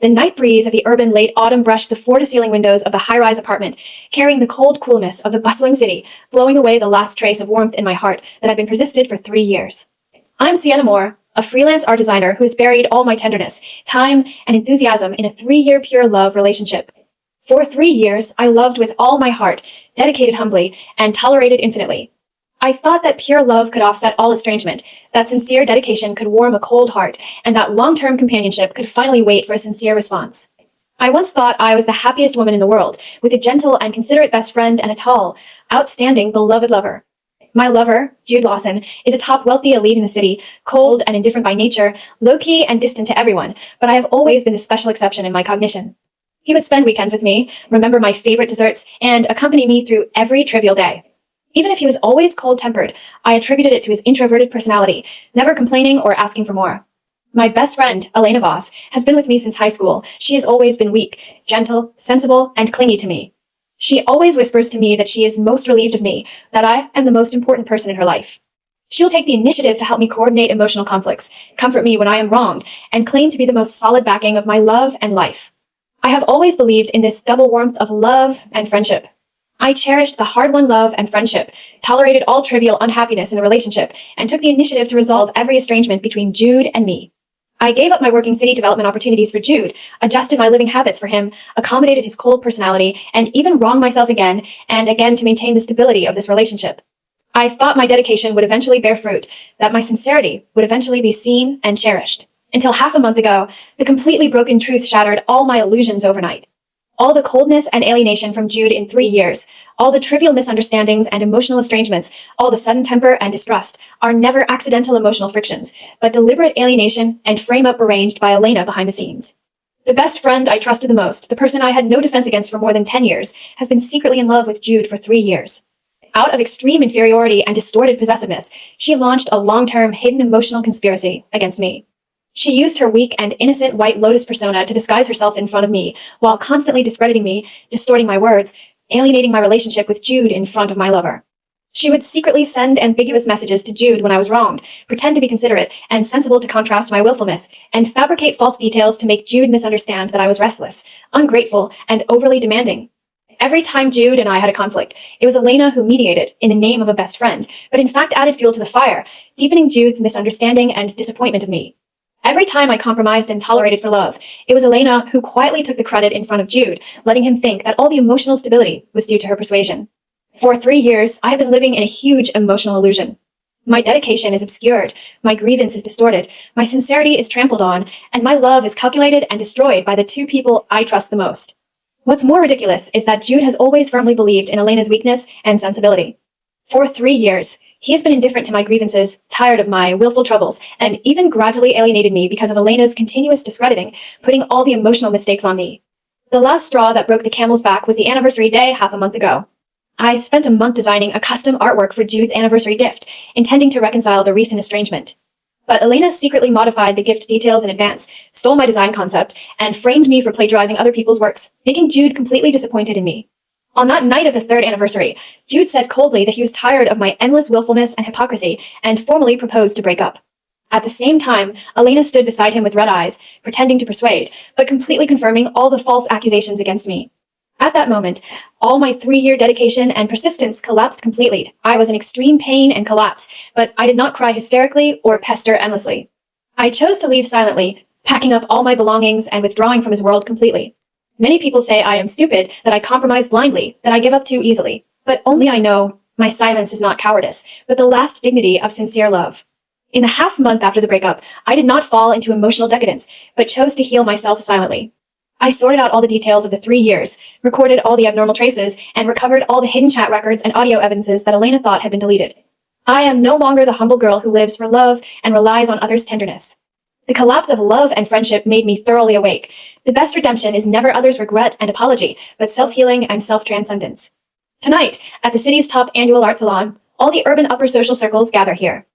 The night breeze of the urban late autumn brushed the floor-to-ceiling windows of the high-rise apartment, carrying the cold coolness of the bustling city, blowing away the last trace of warmth in my heart that had been persisted for 3 years. I'm Sienna Moore, a freelance art designer who has buried all my tenderness, time, and enthusiasm in a 3-year pure love relationship. For 3 years, I loved with all my heart, dedicated humbly, and tolerated infinitely. I thought that pure love could offset all estrangement, that sincere dedication could warm a cold heart, and that long-term companionship could finally wait for a sincere response. I once thought I was the happiest woman in the world, with a gentle and considerate best friend and a tall, outstanding, beloved lover. My lover, Jude Lawson, is a top wealthy elite in the city, cold and indifferent by nature, low-key and distant to everyone, but I have always been the special exception in my cognition. He would spend weekends with me, remember my favorite desserts, and accompany me through every trivial day. Even if he was always cold-tempered, I attributed it to his introverted personality, never complaining or asking for more. My best friend, Elena Voss, has been with me since high school. She has always been weak, gentle, sensible, and clingy to me. She always whispers to me that she is most relieved of me, that I am the most important person in her life. She'll take the initiative to help me coordinate emotional conflicts, comfort me when I am wronged, and claim to be the most solid backing of my love and life. I have always believed in this double warmth of love and friendship. I cherished the hard-won love and friendship, tolerated all trivial unhappiness in the relationship, and took the initiative to resolve every estrangement between Jude and me. I gave up my working city development opportunities for Jude, adjusted my living habits for him, accommodated his cold personality, and even wronged myself again and again to maintain the stability of this relationship. I thought my dedication would eventually bear fruit, that my sincerity would eventually be seen and cherished. Until half a month ago, the completely broken truth shattered all my illusions overnight. All the coldness and alienation from Jude in 3 years, all the trivial misunderstandings and emotional estrangements, all the sudden temper and distrust are never accidental emotional frictions, but deliberate alienation and frame-up arranged by Elena behind the scenes. The best friend I trusted the most, the person I had no defense against for more than 10 years, has been secretly in love with Jude for 3 years. Out of extreme inferiority and distorted possessiveness, she launched a long-term hidden emotional conspiracy against me. She used her weak and innocent White Lotus persona to disguise herself in front of me, while constantly discrediting me, distorting my words, alienating my relationship with Jude in front of my lover. She would secretly send ambiguous messages to Jude when I was wronged, pretend to be considerate and sensible to contrast my willfulness, and fabricate false details to make Jude misunderstand that I was restless, ungrateful, and overly demanding. Every time Jude and I had a conflict, it was Elena who mediated in the name of a best friend, but in fact added fuel to the fire, deepening Jude's misunderstanding and disappointment of me. Every time I compromised and tolerated for love, it was Elena who quietly took the credit in front of Jude, letting him think that all the emotional stability was due to her persuasion. For 3 years, I have been living in a huge emotional illusion. My dedication is obscured, my grievance is distorted, my sincerity is trampled on, and my love is calculated and destroyed by the 2 people I trust the most. What's more ridiculous is that Jude has always firmly believed in Elena's weakness and sensibility. For 3 years, he has been indifferent to my grievances, tired of my willful troubles, and even gradually alienated me because of Elena's continuous discrediting, putting all the emotional mistakes on me. The last straw that broke the camel's back was the anniversary day half a month ago. I spent a month designing a custom artwork for Jude's anniversary gift, intending to reconcile the recent estrangement. But Elena secretly modified the gift details in advance, stole my design concept, and framed me for plagiarizing other people's works, making Jude completely disappointed in me. On that night of the 3rd anniversary, Jude said coldly that he was tired of my endless willfulness and hypocrisy and formally proposed to break up. At the same time, Elena stood beside him with red eyes, pretending to persuade, but completely confirming all the false accusations against me. At that moment, all my 3-year dedication and persistence collapsed completely. I was in extreme pain and collapse, but I did not cry hysterically or pester endlessly. I chose to leave silently, packing up all my belongings and withdrawing from his world completely. Many people say I am stupid, that I compromise blindly, that I give up too easily. But only I know my silence is not cowardice, but the last dignity of sincere love. In the half-month after the breakup, I did not fall into emotional decadence, but chose to heal myself silently. I sorted out all the details of the 3 years, recorded all the abnormal traces, and recovered all the hidden chat records and audio evidences that Elena thought had been deleted. I am no longer the humble girl who lives for love and relies on others' tenderness. The collapse of love and friendship made me thoroughly awake. The best redemption is never others' regret and apology, but self-healing and self-transcendence. Tonight, at the city's top annual art salon, all the urban upper social circles gather here.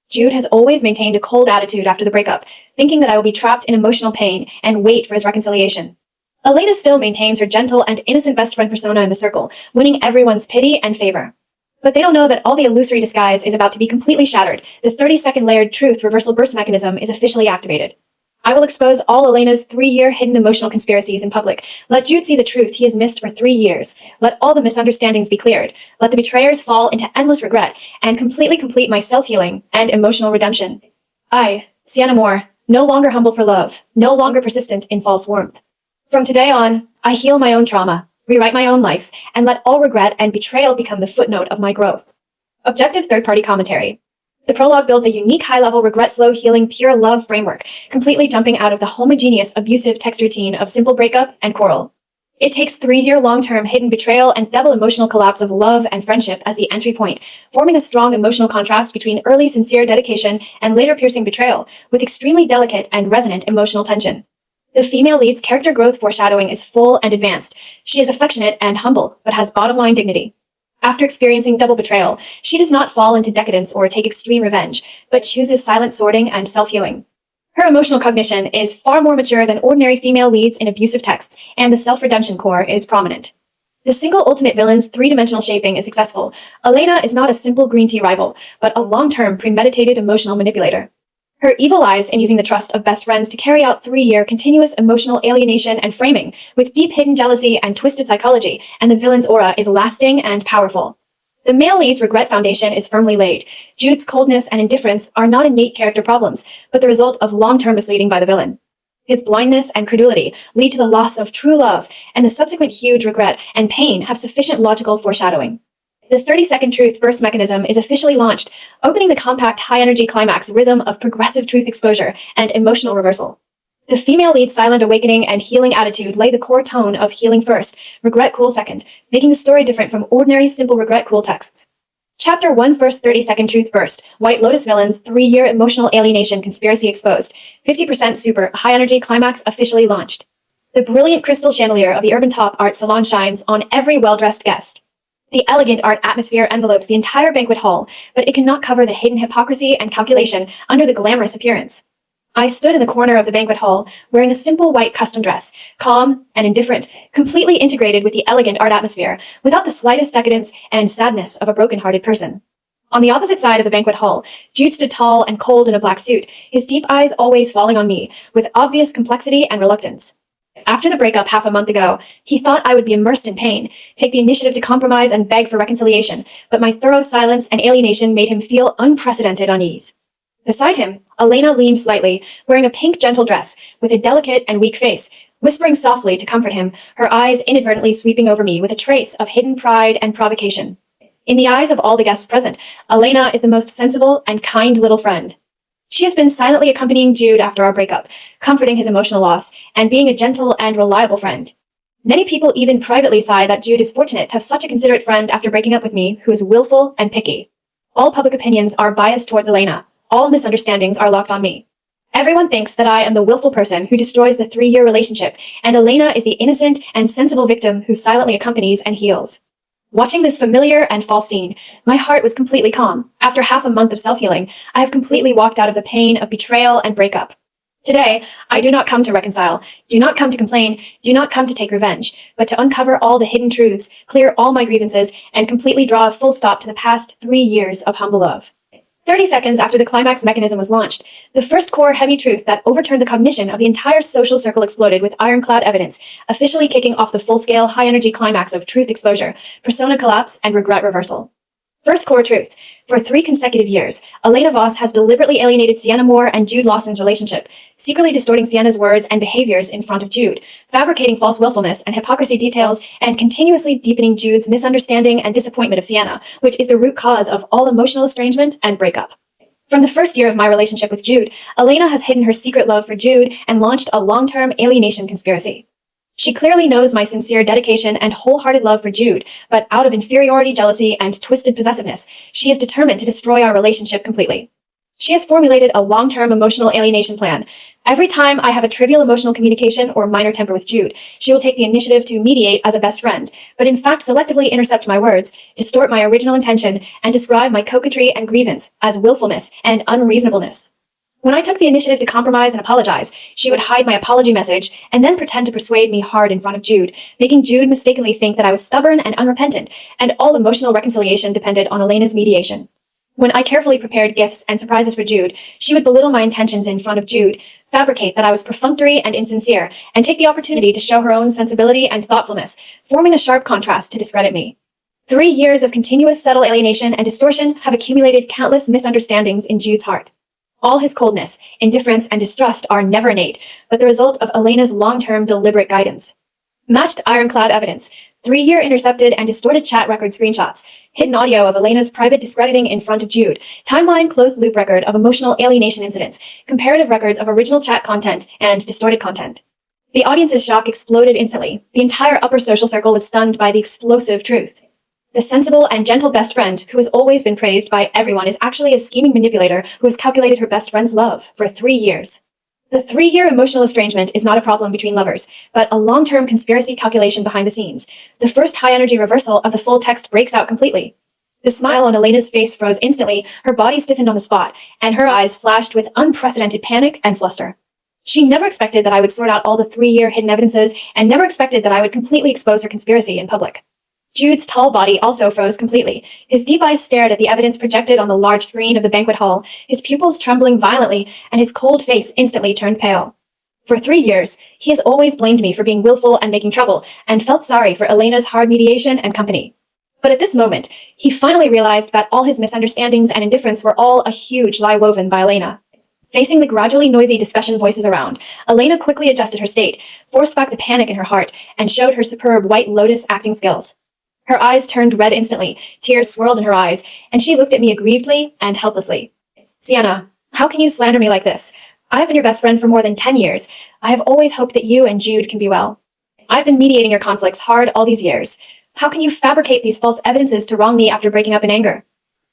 Jude has always maintained a cold attitude after the breakup, thinking that I will be trapped in emotional pain and wait for his reconciliation. Elena still maintains her gentle and innocent best friend persona in the circle, winning everyone's pity and favor. But they don't know that all the illusory disguise is about to be completely shattered. The 30-second layered truth reversal burst mechanism is officially activated. I will expose all Elena's 3-year hidden emotional conspiracies in public. Let Jude see the truth he has missed for 3 years. Let all the misunderstandings be cleared. Let the betrayers fall into endless regret and completely complete my self-healing and emotional redemption. I, Sienna Moore, no longer humble for love, no longer persistent in false warmth. From today on, I heal my own trauma, rewrite my own life, and let all regret and betrayal become the footnote of my growth. Objective third-party commentary. The prologue builds a unique high-level regret-flow healing pure love framework, completely jumping out of the homogeneous abusive text routine of simple breakup and quarrel. It takes 3-year long-term hidden betrayal and double emotional collapse of love and friendship as the entry point, forming a strong emotional contrast between early sincere dedication and later piercing betrayal, with extremely delicate and resonant emotional tension. The female lead's character growth foreshadowing is full and advanced. She is affectionate and humble, but has bottom-line dignity. After experiencing double betrayal, she does not fall into decadence or take extreme revenge, but chooses silent sorting and self-healing. Her emotional cognition is far more mature than ordinary female leads in abusive texts, and the self-redemption core is prominent. The single ultimate villain's 3-dimensional shaping is successful. Elena is not a simple green tea rival, but a long-term premeditated emotional manipulator. Her evil lies in using the trust of best friends to carry out 3-year continuous emotional alienation and framing, with deep hidden jealousy and twisted psychology, and the villain's aura is lasting and powerful. The male lead's regret foundation is firmly laid. Jude's coldness and indifference are not innate character problems, but the result of long-term misleading by the villain. His blindness and credulity lead to the loss of true love, and the subsequent huge regret and pain have sufficient logical foreshadowing. The 30-second truth burst mechanism is officially launched, opening the compact high-energy climax rhythm of progressive truth exposure and emotional reversal. The female lead's silent awakening and healing attitude lay the core tone of healing first, regret cool second, making the story different from ordinary simple regret cool texts. Chapter 1 First 30-second truth burst, White Lotus villains 3-year emotional alienation conspiracy exposed, 50% super high-energy climax officially launched. The brilliant crystal chandelier of the Urban Top Art Salon shines on every well-dressed guest. The elegant art atmosphere envelopes the entire banquet hall, but it cannot cover the hidden hypocrisy and calculation under the glamorous appearance. I stood in the corner of the banquet hall, wearing a simple white custom dress, calm and indifferent, completely integrated with the elegant art atmosphere, without the slightest decadence and sadness of a broken-hearted person. On the opposite side of the banquet hall, Jude stood tall and cold in a black suit, his deep eyes always falling on me, with obvious complexity and reluctance. After the breakup half a month ago, he thought I would be immersed in pain, take the initiative to compromise and beg for reconciliation, but my thorough silence and alienation made him feel unprecedented unease. Beside him, Elena leaned slightly, wearing a pink gentle dress, with a delicate and weak face, whispering softly to comfort him, her eyes inadvertently sweeping over me with a trace of hidden pride and provocation. In the eyes of all the guests present, Elena is the most sensible and kind little friend. She has been silently accompanying Jude after our breakup, comforting his emotional loss, and being a gentle and reliable friend. Many people even privately sigh that Jude is fortunate to have such a considerate friend after breaking up with me, who is willful and picky. All public opinions are biased towards Elena. All misunderstandings are locked on me. Everyone thinks that I am the willful person who destroys the 3-year relationship, and Elena is the innocent and sensible victim who silently accompanies and heals. Watching this familiar and false scene, my heart was completely calm. After half a month of self-healing, I have completely walked out of the pain of betrayal and breakup. Today, I do not come to reconcile, do not come to complain, do not come to take revenge, but to uncover all the hidden truths, clear all my grievances, and completely draw a full stop to the past 3 years of humble love. 30 seconds after the climax mechanism was launched, the first core heavy truth that overturned the cognition of the entire social circle exploded with ironclad evidence, officially kicking off the full-scale, high-energy climax of truth exposure, persona collapse, and regret reversal. First core truth. For 3 consecutive years, Elena Voss has deliberately alienated Sienna Moore and Jude Lawson's relationship, secretly distorting Sienna's words and behaviors in front of Jude, fabricating false willfulness and hypocrisy details, and continuously deepening Jude's misunderstanding and disappointment of Sienna, which is the root cause of all emotional estrangement and breakup. From the first year of my relationship with Jude, Elena has hidden her secret love for Jude and launched a long-term alienation conspiracy. She clearly knows my sincere dedication and wholehearted love for Jude, but out of inferiority, jealousy, and twisted possessiveness, she is determined to destroy our relationship completely. She has formulated a long-term emotional alienation plan. Every time I have a trivial emotional communication or minor temper with Jude, she will take the initiative to mediate as a best friend, but in fact selectively intercept my words, distort my original intention, and describe my coquetry and grievance as willfulness and unreasonableness. When I took the initiative to compromise and apologize, she would hide my apology message and then pretend to persuade me hard in front of Jude, making Jude mistakenly think that I was stubborn and unrepentant, and all emotional reconciliation depended on Elena's mediation. When I carefully prepared gifts and surprises for Jude, she would belittle my intentions in front of Jude, fabricate that I was perfunctory and insincere, and take the opportunity to show her own sensibility and thoughtfulness, forming a sharp contrast to discredit me. 3 years of continuous subtle alienation and distortion have accumulated countless misunderstandings in Jude's heart. All his coldness, indifference, and distrust are never innate, but the result of Elena's long-term deliberate guidance. Matched ironclad evidence, 3-year intercepted and distorted chat record screenshots, hidden audio of Elena's private discrediting in front of Jude, timeline closed-loop record of emotional alienation incidents, comparative records of original chat content and distorted content. The audience's shock exploded instantly. The entire upper social circle was stunned by the explosive truth. The sensible and gentle best friend, who has always been praised by everyone, is actually a scheming manipulator who has calculated her best friend's love for 3 years. The 3-year emotional estrangement is not a problem between lovers, but a long-term conspiracy calculation behind the scenes. The first high-energy reversal of the full text breaks out completely. The smile on Elena's face froze instantly, her body stiffened on the spot, and her eyes flashed with unprecedented panic and fluster. She never expected that I would sort out all the 3-year hidden evidences, and never expected that I would completely expose her conspiracy in public. Jude's tall body also froze completely. His deep eyes stared at the evidence projected on the large screen of the banquet hall, his pupils trembling violently, and his cold face instantly turned pale. For 3 years, he has always blamed me for being willful and making trouble, and felt sorry for Elena's hard mediation and company. But at this moment, he finally realized that all his misunderstandings and indifference were all a huge lie woven by Elena. Facing the gradually noisy discussion voices around, Elena quickly adjusted her state, forced back the panic in her heart, and showed her superb White Lotus acting skills. Her eyes turned red instantly, tears swirled in her eyes, and she looked at me aggrievedly and helplessly. Sienna, how can you slander me like this? I have been your best friend for more than 10 years. I have always hoped that you and Jude can be well. I've been mediating your conflicts hard all these years. How can you fabricate these false evidences to wrong me after breaking up in anger?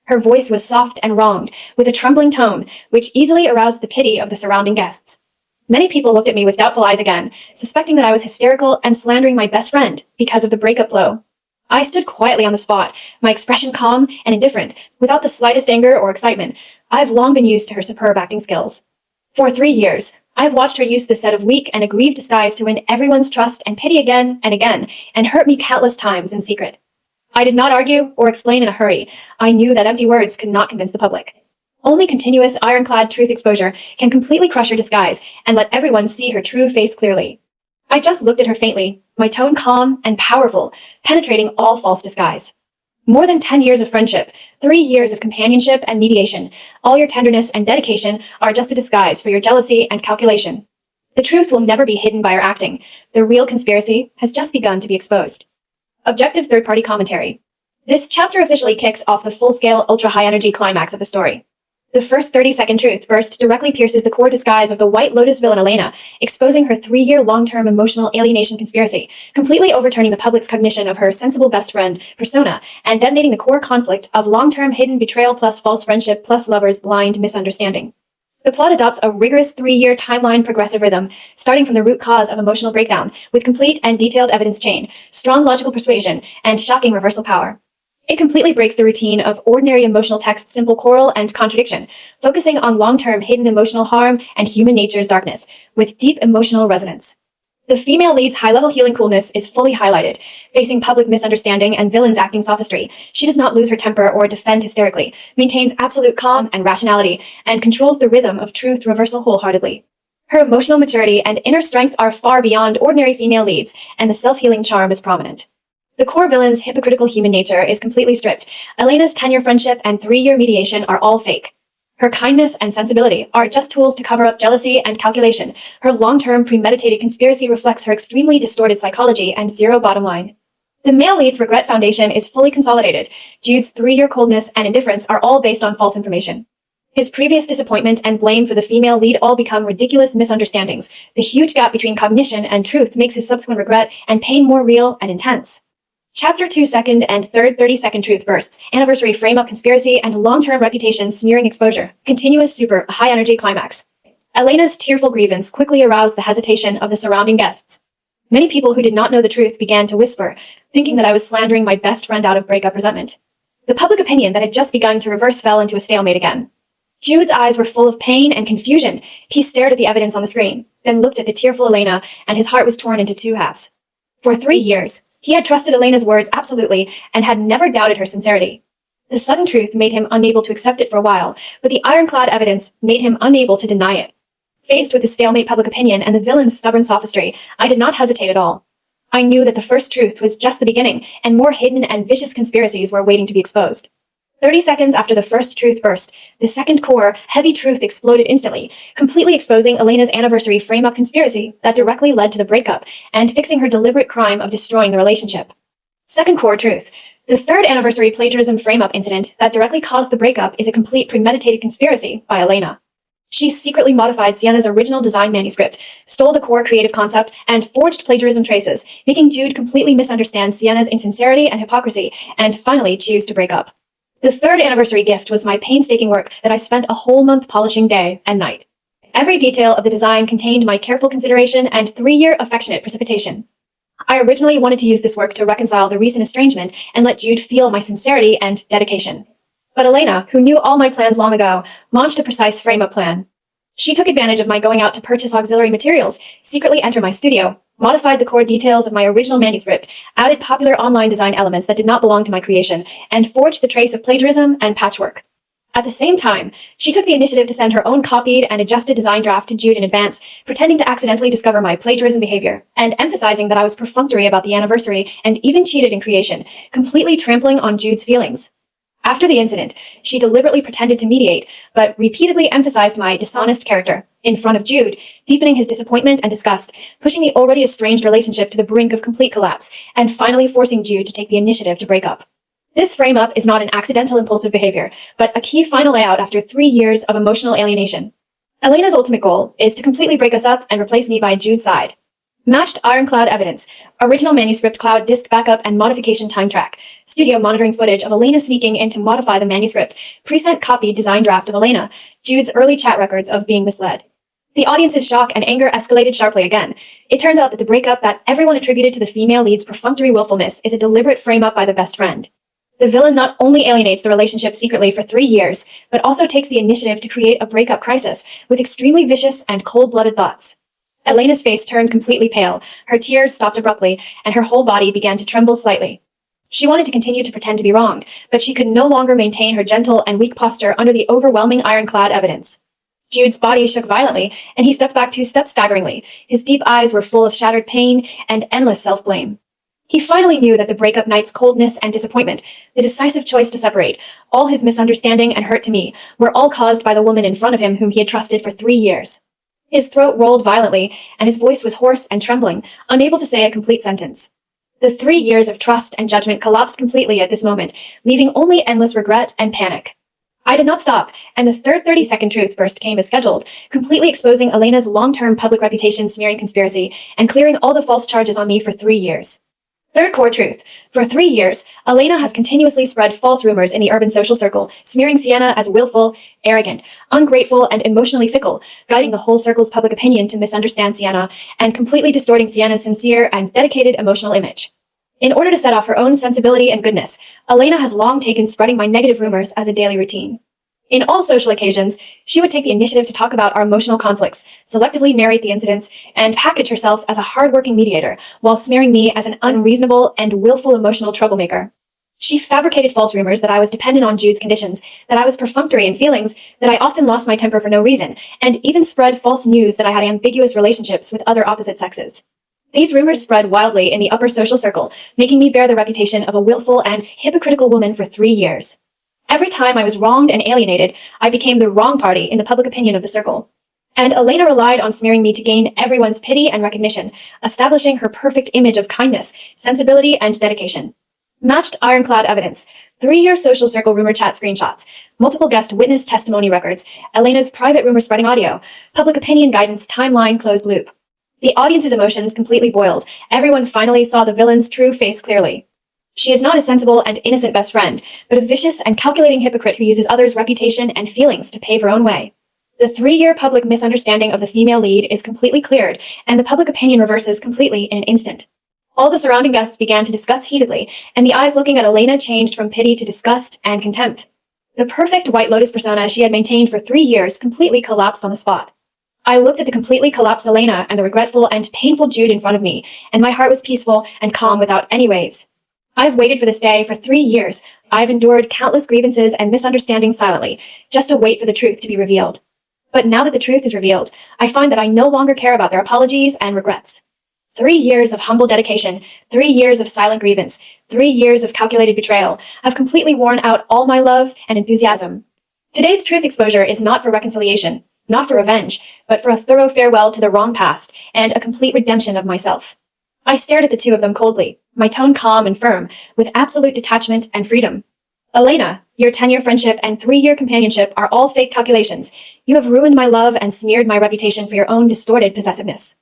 Her voice was soft and wronged, with a trembling tone, which easily aroused the pity of the surrounding guests. Many people looked at me with doubtful eyes again, suspecting that I was hysterical and slandering my best friend because of the breakup blow. I stood quietly on the spot, my expression calm and indifferent, without the slightest anger or excitement. I have long been used to her superb acting skills. For 3 years, I have watched her use this set of weak and aggrieved disguise to win everyone's trust and pity again and again, and hurt me countless times in secret. I did not argue or explain in a hurry. I knew that empty words could not convince the public. Only continuous, ironclad truth exposure can completely crush her disguise and let everyone see her true face clearly. I just looked at her faintly, my tone calm and powerful, penetrating all false disguise. More than 10 years of friendship, 3 years of companionship and mediation, all your tenderness and dedication are just a disguise for your jealousy and calculation. The truth will never be hidden by your acting. The real conspiracy has just begun to be exposed. Objective third-party commentary. This chapter officially kicks off the full-scale, ultra-high-energy climax of the story. The first 30-second truth burst directly pierces the core disguise of the White Lotus villain Elena, exposing her 3-year long-term emotional alienation conspiracy, completely overturning the public's cognition of her sensible best friend persona, and detonating the core conflict of long-term hidden betrayal plus false friendship plus lovers' blind misunderstanding. The plot adopts a rigorous 3-year timeline progressive rhythm, starting from the root cause of emotional breakdown, with complete and detailed evidence chain, strong logical persuasion, and shocking reversal power. It completely breaks the routine of ordinary emotional text's simple quarrel and contradiction, focusing on long-term hidden emotional harm and human nature's darkness, with deep emotional resonance. The female lead's high-level healing coolness is fully highlighted. Facing public misunderstanding and villains acting sophistry, she does not lose her temper or defend hysterically, maintains absolute calm and rationality, and controls the rhythm of truth reversal wholeheartedly. Her emotional maturity and inner strength are far beyond ordinary female leads, and the self-healing charm is prominent. The core villain's hypocritical human nature is completely stripped. Elena's 10-year friendship and 3-year mediation are all fake. Her kindness and sensibility are just tools to cover up jealousy and calculation. Her long-term premeditated conspiracy reflects her extremely distorted psychology and zero bottom line. The male lead's regret foundation is fully consolidated. Jude's 3-year coldness and indifference are all based on false information. His previous disappointment and blame for the female lead all become ridiculous misunderstandings. The huge gap between cognition and truth makes his subsequent regret and pain more real and intense. Chapter 2 second and third 30-second truth bursts, anniversary frame-up conspiracy and long-term reputation smearing exposure, continuous super high-energy climax. Elena's tearful grievance quickly aroused the hesitation of the surrounding guests. Many people who did not know the truth began to whisper, thinking that I was slandering my best friend out of breakup resentment. The public opinion that had just begun to reverse fell into a stalemate again. Jude's eyes were full of pain and confusion. He stared at the evidence on the screen, then looked at the tearful Elena, and his heart was torn into 2 halves. For 3 years, he had trusted Elena's words absolutely and had never doubted her sincerity. The sudden truth made him unable to accept it for a while, but the ironclad evidence made him unable to deny it. Faced with the stalemate public opinion and the villain's stubborn sophistry, I did not hesitate at all. I knew that the first truth was just the beginning, and more hidden and vicious conspiracies were waiting to be exposed. 30 seconds after the first truth burst, the second core, heavy truth exploded instantly, completely exposing Elena's anniversary frame-up conspiracy that directly led to the breakup and fixing her deliberate crime of destroying the relationship. Second core truth. The third anniversary plagiarism frame-up incident that directly caused the breakup is a complete premeditated conspiracy by Elena. She secretly modified Sienna's original design manuscript, stole the core creative concept, and forged plagiarism traces, making Jude completely misunderstand Sienna's insincerity and hypocrisy, and finally choose to break up. The third anniversary gift was my painstaking work that I spent a whole month polishing day and night. Every detail of the design contained my careful consideration and 3-year affectionate precipitation. I originally wanted to use this work to reconcile the recent estrangement and let Jude feel my sincerity and dedication. But Elena, who knew all my plans long ago, launched a precise frame-up plan. She took advantage of my going out to purchase auxiliary materials, secretly enter my studio, modified the core details of my original manuscript, added popular online design elements that did not belong to my creation, and forged the trace of plagiarism and patchwork. At the same time, she took the initiative to send her own copied and adjusted design draft to Jude in advance, pretending to accidentally discover my plagiarism behavior, and emphasizing that I was perfunctory about the anniversary and even cheated in creation, completely trampling on Jude's feelings. After the incident, she deliberately pretended to mediate, but repeatedly emphasized my dishonest character in front of Jude, deepening his disappointment and disgust, pushing the already estranged relationship to the brink of complete collapse, and finally forcing Jude to take the initiative to break up. This frame-up is not an accidental impulsive behavior, but a key final layout after 3 years of emotional alienation. Elena's ultimate goal is to completely break us up and replace me by Jude's side. Matched ironclad evidence, original manuscript cloud disk backup and modification time track, studio monitoring footage of Elena sneaking in to modify the manuscript, present copied design draft of Elena, Jude's early chat records of being misled. The audience's shock and anger escalated sharply again. It turns out that the breakup that everyone attributed to the female lead's perfunctory willfulness is a deliberate frame-up by the best friend. The villain not only alienates the relationship secretly for 3 years, but also takes the initiative to create a breakup crisis with extremely vicious and cold-blooded thoughts. Elena's face turned completely pale, her tears stopped abruptly, and her whole body began to tremble slightly. She wanted to continue to pretend to be wronged, but she could no longer maintain her gentle and weak posture under the overwhelming ironclad evidence. Jude's body shook violently, and he stepped back 2 steps staggeringly. His deep eyes were full of shattered pain and endless self-blame. He finally knew that the breakup night's coldness and disappointment, the decisive choice to separate, all his misunderstanding and hurt to me, were all caused by the woman in front of him whom he had trusted for 3 years. His throat rolled violently, and his voice was hoarse and trembling, unable to say a complete sentence. The 3 years of trust and judgment collapsed completely at this moment, leaving only endless regret and panic. I did not stop, and the third 30-second truth burst came as scheduled, completely exposing Elena's long-term public reputation smearing conspiracy and clearing all the false charges on me for 3 years. Third core truth. For 3 years, Elena has continuously spread false rumors in the urban social circle, smearing Sienna as willful, arrogant, ungrateful, and emotionally fickle, guiding the whole circle's public opinion to misunderstand Sienna, and completely distorting Sienna's sincere and dedicated emotional image. In order to set off her own sensibility and goodness, Elena has long taken spreading my negative rumors as a daily routine. In all social occasions, she would take the initiative to talk about our emotional conflicts, selectively narrate the incidents, and package herself as a hard-working mediator, while smearing me as an unreasonable and willful emotional troublemaker. She fabricated false rumors that I was dependent on Jude's conditions, that I was perfunctory in feelings, that I often lost my temper for no reason, and even spread false news that I had ambiguous relationships with other opposite sexes. These rumors spread wildly in the upper social circle, making me bear the reputation of a willful and hypocritical woman for 3 years. Every time I was wronged and alienated, I became the wrong party in the public opinion of the circle. And Elena relied on smearing me to gain everyone's pity and recognition, establishing her perfect image of kindness, sensibility, and dedication. Matched ironclad evidence, 3-year social circle rumor chat screenshots, multiple guest witness testimony records, Elena's private rumor spreading audio, public opinion guidance timeline closed loop. The audience's emotions completely boiled. Everyone finally saw the villain's true face clearly. She is not a sensible and innocent best friend, but a vicious and calculating hypocrite who uses others' reputation and feelings to pave her own way. The 3-year public misunderstanding of the female lead is completely cleared, and the public opinion reverses completely in an instant. All the surrounding guests began to discuss heatedly, and the eyes looking at Elena changed from pity to disgust and contempt. The perfect White Lotus persona she had maintained for 3 years completely collapsed on the spot. I looked at the completely collapsed Elena and the regretful and painful Jude in front of me, and my heart was peaceful and calm without any waves. I've waited for this day for 3 years. I've endured countless grievances and misunderstandings silently, just to wait for the truth to be revealed. But now that the truth is revealed, I find that I no longer care about their apologies and regrets. 3 years of humble dedication, 3 years of silent grievance, 3 years of calculated betrayal have completely worn out all my love and enthusiasm. Today's truth exposure is not for reconciliation, not for revenge, but for a thorough farewell to the wrong past and a complete redemption of myself. I stared at the two of them coldly, my tone calm and firm, with absolute detachment and freedom. Elena, your 10-year friendship and 3-year companionship are all fake calculations. You have ruined my love and smeared my reputation for your own distorted possessiveness.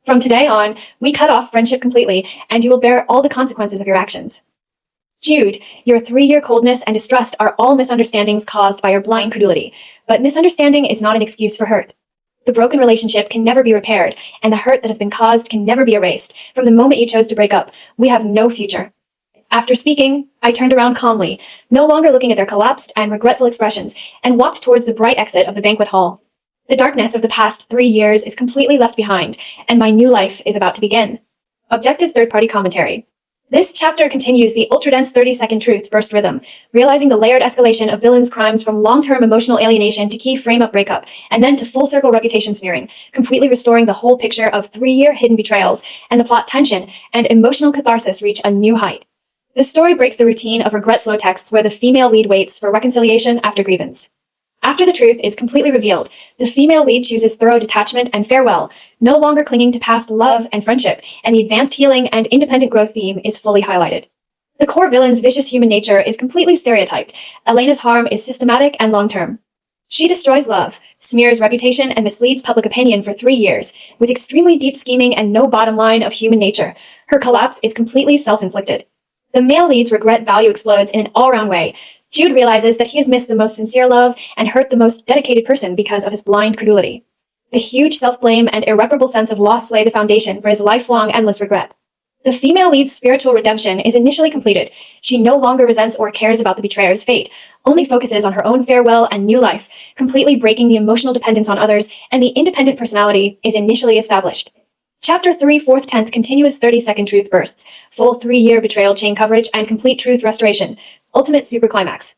From today on, we cut off friendship completely, and you will bear all the consequences of your actions. Jude, your 3-year coldness and distrust are all misunderstandings caused by your blind credulity, but misunderstanding is not an excuse for hurt. The broken relationship can never be repaired, and the hurt that has been caused can never be erased. From the moment you chose to break up, we have no future. After speaking, I turned around calmly, no longer looking at their collapsed and regretful expressions, and walked towards the bright exit of the banquet hall. The darkness of the past 3 years is completely left behind, and my new life is about to begin. Objective third-party commentary. This chapter continues the ultra-dense 30-second truth burst rhythm, realizing the layered escalation of villains' crimes from long-term emotional alienation to key frame-up breakup, and then to full-circle reputation smearing, completely restoring the whole picture of 3-year hidden betrayals, and the plot tension and emotional catharsis reach a new height. The story breaks the routine of Regretful texts where the female lead waits for reconciliation after grievance. After the truth is completely revealed, the female lead chooses thorough detachment and farewell, no longer clinging to past love and friendship, and the advanced healing and independent growth theme is fully highlighted. The core villain's vicious human nature is completely stereotyped. Elena's harm is systematic and long-term. She destroys love, smears reputation, and misleads public opinion for 3 years, with extremely deep scheming and no bottom line of human nature. Her collapse is completely self-inflicted. The male lead's regret value explodes in an all-round way. Jude realizes that he has missed the most sincere love and hurt the most dedicated person because of his blind credulity. The huge self-blame and irreparable sense of loss lay the foundation for his lifelong endless regret. The female lead's spiritual redemption is initially completed. She no longer resents or cares about the betrayer's fate, only focuses on her own farewell and new life, completely breaking the emotional dependence on others, and the independent personality is initially established. Chapter 3, 4th 10th continuous 30-second truth bursts, full 3-year betrayal chain coverage, and complete truth restoration. Ultimate super climax.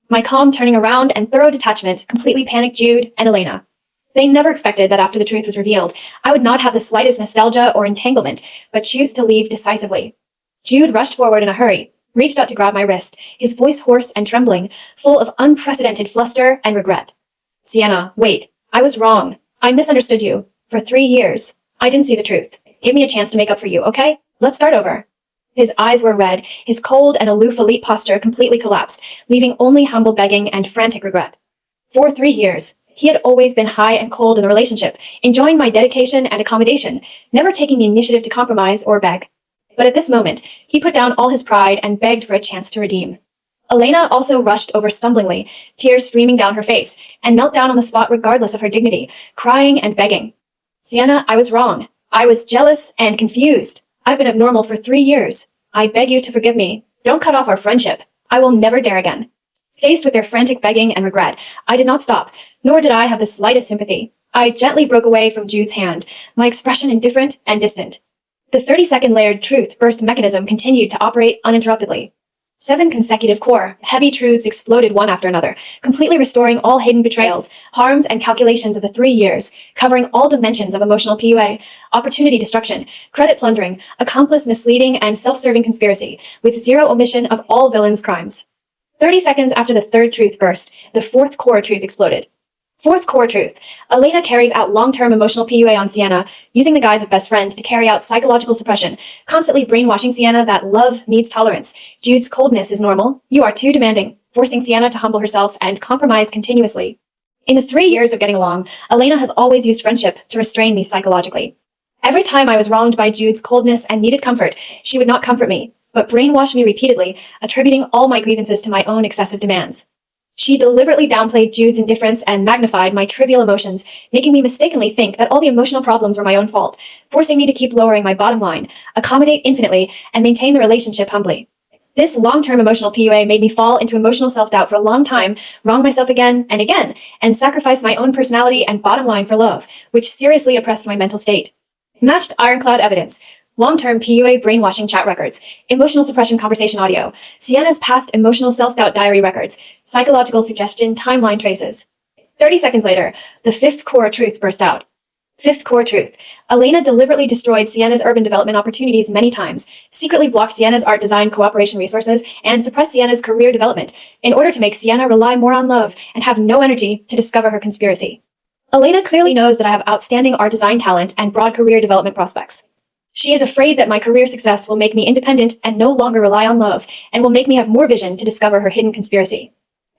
My calm turning around and thorough detachment completely panicked Jude and Elena. They never expected that after the truth was revealed, I would not have the slightest nostalgia or entanglement, but choose to leave decisively. Jude rushed forward in a hurry, reached out to grab my wrist, his voice hoarse and trembling, full of unprecedented fluster and regret. Sienna, wait. I was wrong. I misunderstood you. For 3 years. I didn't see the truth. Give me a chance to make up for you, okay? Let's start over. His eyes were red, his cold and aloof elite posture completely collapsed, leaving only humble begging and frantic regret. For 3 years, he had always been high and cold in the relationship, enjoying my dedication and accommodation, never taking the initiative to compromise or beg. But at this moment, he put down all his pride and begged for a chance to redeem. Elena also rushed over stumblingly, tears streaming down her face, and knelt down on the spot regardless of her dignity, crying and begging. Sienna, I was wrong. I was jealous and confused. I've been abnormal for 3 years. I beg you to forgive me. Don't cut off our friendship. I will never dare again. Faced with their frantic begging and regret, I did not stop, nor did I have the slightest sympathy. I gently broke away from Jude's hand, my expression indifferent and distant. The 30-second layered truth burst mechanism continued to operate uninterruptedly. 7 consecutive core, heavy truths exploded one after another, completely restoring all hidden betrayals, harms, and calculations of the 3 years, covering all dimensions of emotional PUA, opportunity destruction, credit plundering, accomplice misleading, and self-serving conspiracy, with zero omission of all villains' crimes. 30 seconds after the third truth burst, the 4th core truth exploded. 4th core truth. Elena carries out long-term emotional PUA on Sienna, using the guise of best friend to carry out psychological suppression, constantly brainwashing Sienna that love needs tolerance. Jude's coldness is normal. You are too demanding, forcing Sienna to humble herself and compromise continuously. In the 3 years of getting along, Elena has always used friendship to restrain me psychologically. Every time I was wronged by Jude's coldness and needed comfort, she would not comfort me, but brainwash me repeatedly, attributing all my grievances to my own excessive demands. She deliberately downplayed Jude's indifference and magnified my trivial emotions, making me mistakenly think that all the emotional problems were my own fault, forcing me to keep lowering my bottom line, accommodate infinitely, and maintain the relationship humbly. This long-term emotional PUA made me fall into emotional self-doubt for a long time, wrong myself again, and sacrifice my own personality and bottom line for love, which seriously oppressed my mental state. Matched ironclad evidence. Long-term PUA brainwashing chat records, emotional suppression conversation audio, Sienna's past emotional self-doubt diary records, psychological suggestion timeline traces. 30 seconds later, the fifth core truth burst out. Fifth core truth. Elena deliberately destroyed Sienna's urban development opportunities many times, secretly blocked Sienna's art design cooperation resources, and suppressed Sienna's career development in order to make Sienna rely more on love and have no energy to discover her conspiracy. Elena clearly knows that I have outstanding art design talent and broad career development prospects. She is afraid that my career success will make me independent and no longer rely on love, and will make me have more vision to discover her hidden conspiracy.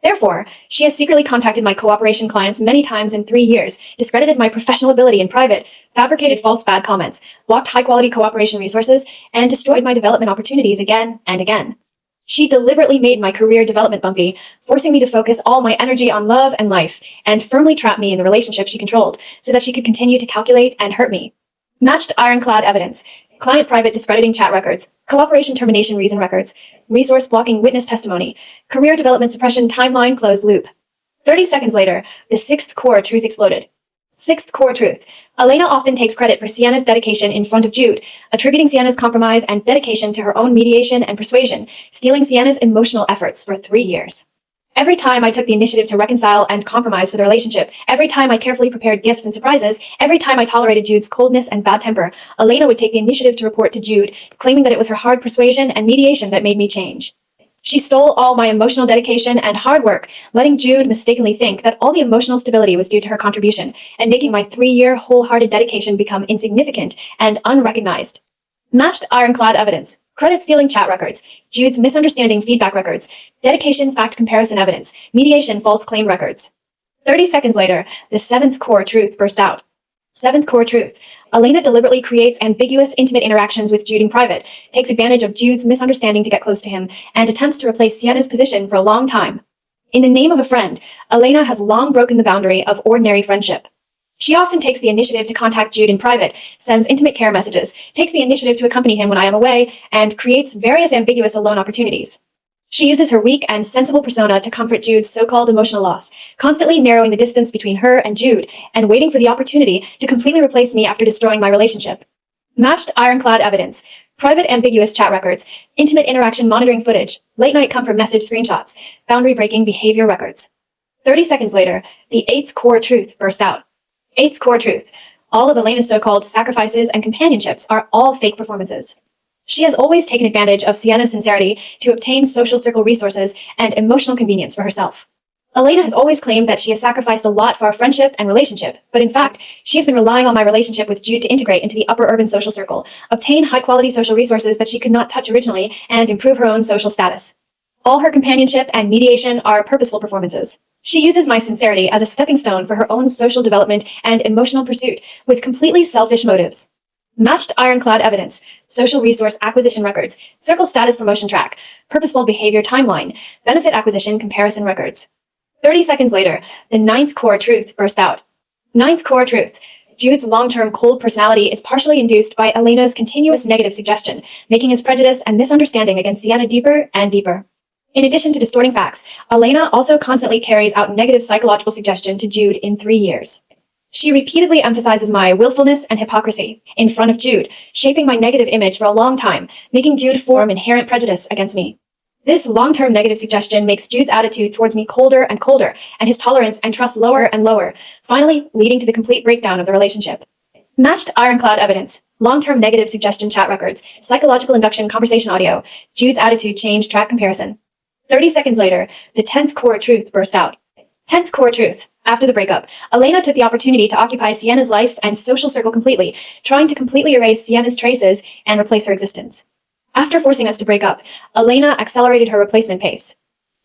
Therefore, she has secretly contacted my cooperation clients many times in 3 years, discredited my professional ability in private, fabricated false bad comments, blocked high-quality cooperation resources, and destroyed my development opportunities again and again. She deliberately made my career development bumpy, forcing me to focus all my energy on love and life, and firmly trapped me in the relationship she controlled so that she could continue to calculate and hurt me. Matched ironclad evidence. Client private discrediting chat records, cooperation termination reason records, resource blocking witness testimony, career development suppression timeline closed loop. 30 seconds later, the sixth core truth exploded. Sixth core truth. Elena often takes credit for Sienna's dedication in front of Jude, attributing Sienna's compromise and dedication to her own mediation and persuasion, stealing Sienna's emotional efforts for 3 years. Every time I took the initiative to reconcile and compromise for the relationship, every time I carefully prepared gifts and surprises, every time I tolerated Jude's coldness and bad temper, Elena would take the initiative to report to Jude, claiming that it was her hard persuasion and mediation that made me change. She stole all my emotional dedication and hard work, letting Jude mistakenly think that all the emotional stability was due to her contribution, and making my 3-year wholehearted dedication become insignificant and unrecognized. Matched ironclad evidence. Credit-stealing chat records, Jude's misunderstanding feedback records, dedication fact comparison evidence, mediation false claim records. 30 seconds later, the seventh core truth burst out. Seventh core truth. Elena deliberately creates ambiguous, intimate interactions with Jude in private, takes advantage of Jude's misunderstanding to get close to him, and attempts to replace Sienna's position for a long time. In the name of a friend, Elena has long broken the boundary of ordinary friendship. She often takes the initiative to contact Jude in private, sends intimate care messages, takes the initiative to accompany him when I am away, and creates various ambiguous alone opportunities. She uses her weak and sensible persona to comfort Jude's so-called emotional loss, constantly narrowing the distance between her and Jude, and waiting for the opportunity to completely replace me after destroying my relationship. Matched ironclad evidence, private ambiguous chat records, intimate interaction monitoring footage, late-night comfort message screenshots, boundary-breaking behavior records. 30 seconds later, the eighth core truth burst out. Eighth core truth. All of Elena's so-called sacrifices and companionships are all fake performances. She has always taken advantage of Sienna's sincerity to obtain social circle resources and emotional convenience for herself. Elena has always claimed that she has sacrificed a lot for our friendship and relationship, but in fact, she has been relying on my relationship with Jude to integrate into the upper urban social circle, obtain high-quality social resources that she could not touch originally, and improve her own social status. All her companionship and mediation are purposeful performances. She uses my sincerity as a stepping stone for her own social development and emotional pursuit with completely selfish motives. Matched ironclad evidence, social resource acquisition records, circle status promotion track, purposeful behavior timeline, benefit acquisition comparison records. 30 seconds later, the ninth core truth burst out. Ninth core truth. Jude's long-term cold personality is partially induced by Elena's continuous negative suggestion, making his prejudice and misunderstanding against Sienna deeper and deeper. In addition to distorting facts, Elena also constantly carries out negative psychological suggestion to Jude in 3 years. She repeatedly emphasizes my willfulness and hypocrisy in front of Jude, shaping my negative image for a long time, making Jude form inherent prejudice against me. This long-term negative suggestion makes Jude's attitude towards me colder and colder, and his tolerance and trust lower and lower, finally leading to the complete breakdown of the relationship. Matched ironclad evidence, long-term negative suggestion chat records, psychological induction conversation audio, Jude's attitude change track comparison. 30 seconds later, the 10th core truth burst out. 10th core truth. After the breakup, Elena took the opportunity to occupy Sienna's life and social circle completely, trying to completely erase Sienna's traces and replace her existence. After forcing us to break up, Elena accelerated her replacement pace.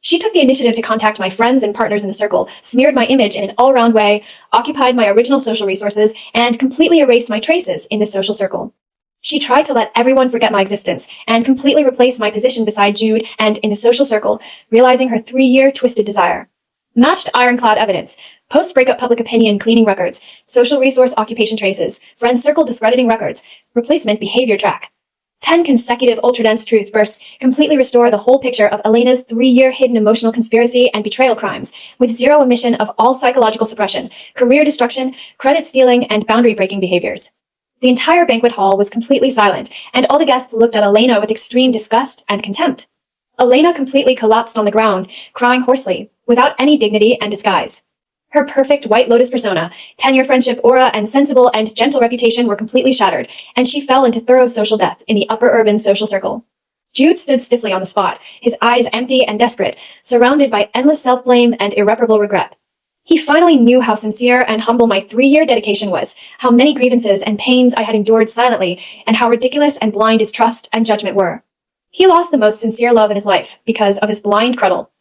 She took the initiative to contact my friends and partners in the circle, smeared my image in an all-round way, occupied my original social resources, and completely erased my traces in this social circle. She tried to let everyone forget my existence and completely replace my position beside Jude and in the social circle, realizing her 3-year twisted desire. Matched ironclad evidence, post-breakup public opinion cleaning records, social resource occupation traces, friend circle discrediting records, replacement behavior track. 10 consecutive ultra-dense truth bursts completely restore the whole picture of Elena's 3-year hidden emotional conspiracy and betrayal crimes, with zero omission of all psychological suppression, career destruction, credit stealing, and boundary-breaking behaviors. The entire banquet hall was completely silent, and all the guests looked at Elena with extreme disgust and contempt. Elena completely collapsed on the ground, crying hoarsely, without any dignity and disguise. Her perfect White Lotus persona, 10-year friendship aura, and sensible and gentle reputation were completely shattered, and she fell into thorough social death in the upper urban social circle. Jude stood stiffly on the spot, his eyes empty and desperate, surrounded by endless self-blame and irreparable regret. He finally knew how sincere and humble my 3-year dedication was, how many grievances and pains I had endured silently, and how ridiculous and blind his trust and judgment were. He lost the most sincere love in his life because of his blind cruddle.